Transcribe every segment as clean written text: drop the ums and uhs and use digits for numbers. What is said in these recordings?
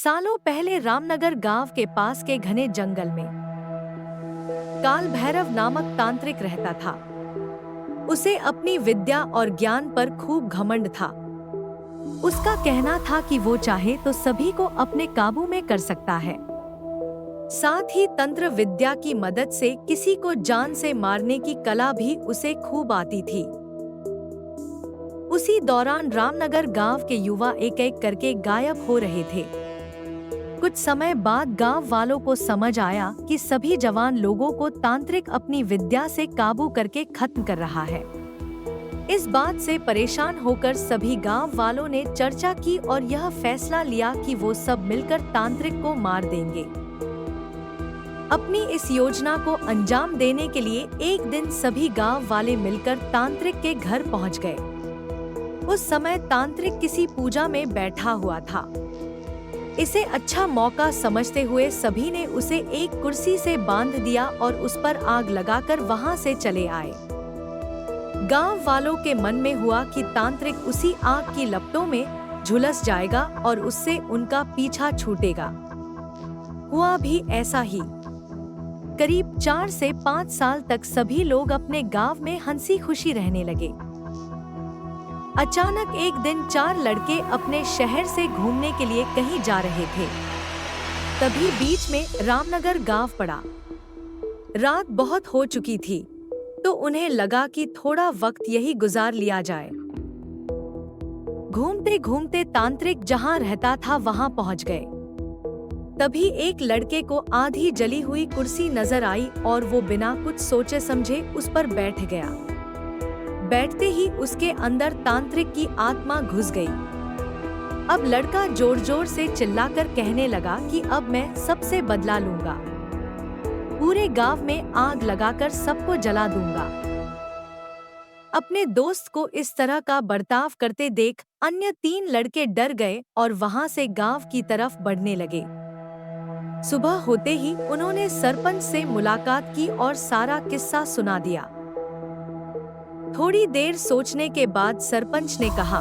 सालों पहले रामनगर गांव के पास के घने जंगल में काल भैरव नामक तांत्रिक रहता था। उसे अपनी विद्या और ज्ञान पर खूब घमंड था। उसका कहना था कि वो चाहे तो सभी को अपने काबू में कर सकता है। साथ ही तंत्र विद्या की मदद से किसी को जान से मारने की कला भी उसे खूब आती थी। उसी दौरान रामनगर गांव के युवा एक एक करके गायब हो रहे थे। कुछ समय बाद गांव वालों को समझ आया कि सभी जवान लोगों को तांत्रिक अपनी विद्या से काबू करके खत्म कर रहा है। इस बात से परेशान होकर सभी गांव वालों ने चर्चा की और यह फैसला लिया कि वो सब मिलकर तांत्रिक को मार देंगे। अपनी इस योजना को अंजाम देने के लिए एक दिन सभी गांव वाले मिलकर तांत्रिक के घर पहुंच गए। उस समय तांत्रिक किसी पूजा में बैठा हुआ था। इसे अच्छा मौका समझते हुए सभी ने उसे एक कुर्सी से बांध दिया और उस पर आग लगाकर वहां से चले आए। गांव वालों के मन में हुआ कि तांत्रिक उसी आग की लपटों में झुलस जाएगा और उससे उनका पीछा छूटेगा। हुआ भी ऐसा ही। करीब 4 से 5 साल तक सभी लोग अपने गांव में हंसी खुशी रहने लगे। अचानक एक दिन 4 लड़के अपने शहर से घूमने के लिए कहीं जा रहे थे। तभी बीच में रामनगर गांव पड़ा। रात बहुत हो चुकी थी, तो उन्हें लगा कि थोड़ा वक्त यही गुजार लिया जाए। घूमते घूमते तांत्रिक जहां रहता था वहां पहुंच गए। तभी एक लड़के को आधी जली हुई कुर्सी नजर आई और वो बिना कुछ सोचे समझे उस पर बैठ गया। बैठते ही उसके अंदर तांत्रिक की आत्मा घुस गई। अब लड़का जोर जोर से चिल्लाकर कहने लगा कि अब मैं सबसे बदला लूंगा, पूरे गांव में आग लगाकर सबको जला दूंगा। अपने दोस्त को इस तरह का बर्ताव करते देख अन्य 3 लड़के डर गए और वहां से गांव की तरफ बढ़ने लगे। सुबह होते ही उन्होंने सरपंच से मुलाकात की और सारा किस्सा सुना दिया। थोड़ी देर सोचने के बाद सरपंच ने कहा,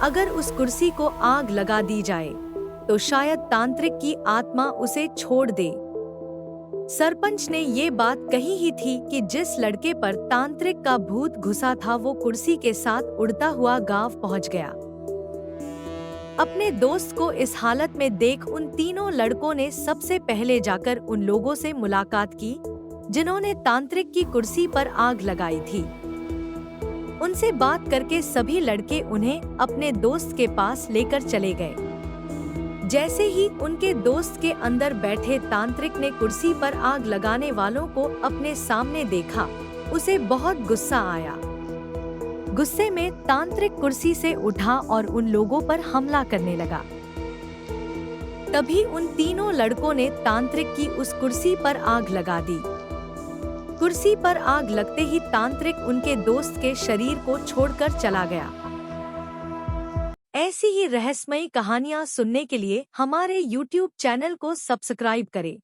अगर उस कुर्सी को आग लगा दी जाए तो शायद तांत्रिक की आत्मा उसे छोड़ दे। सरपंच ने ये बात कही ही थी कि जिस लड़के पर तांत्रिक का भूत घुसा था वो कुर्सी के साथ उड़ता हुआ गांव पहुंच गया। अपने दोस्त को इस हालत में देख उन तीनों लड़कों ने सबसे पहले जाकर उन लोगों से मुलाकात की जिन्होंने तांत्रिक की कुर्सी पर आग लगाई थी। उनसे बात करके सभी लड़के उन्हें अपने दोस्त के पास लेकर चले गए। जैसे ही उनके दोस्त के अंदर बैठे तांत्रिक ने कुर्सी पर आग लगाने वालों को अपने सामने देखा, उसे बहुत गुस्सा आया। गुस्से में तांत्रिक कुर्सी से उठा और उन लोगों पर हमला करने लगा। तभी उन तीनों लड़कों ने तांत्रिक की उस कुर्सी पर आग लगा दी। कुर्सी पर आग लगते ही तांत्रिक उनके दोस्त के शरीर को छोड़कर चला गया। ऐसी ही रहस्यमयी कहानियां सुनने के लिए हमारे YouTube चैनल को सब्सक्राइब करें।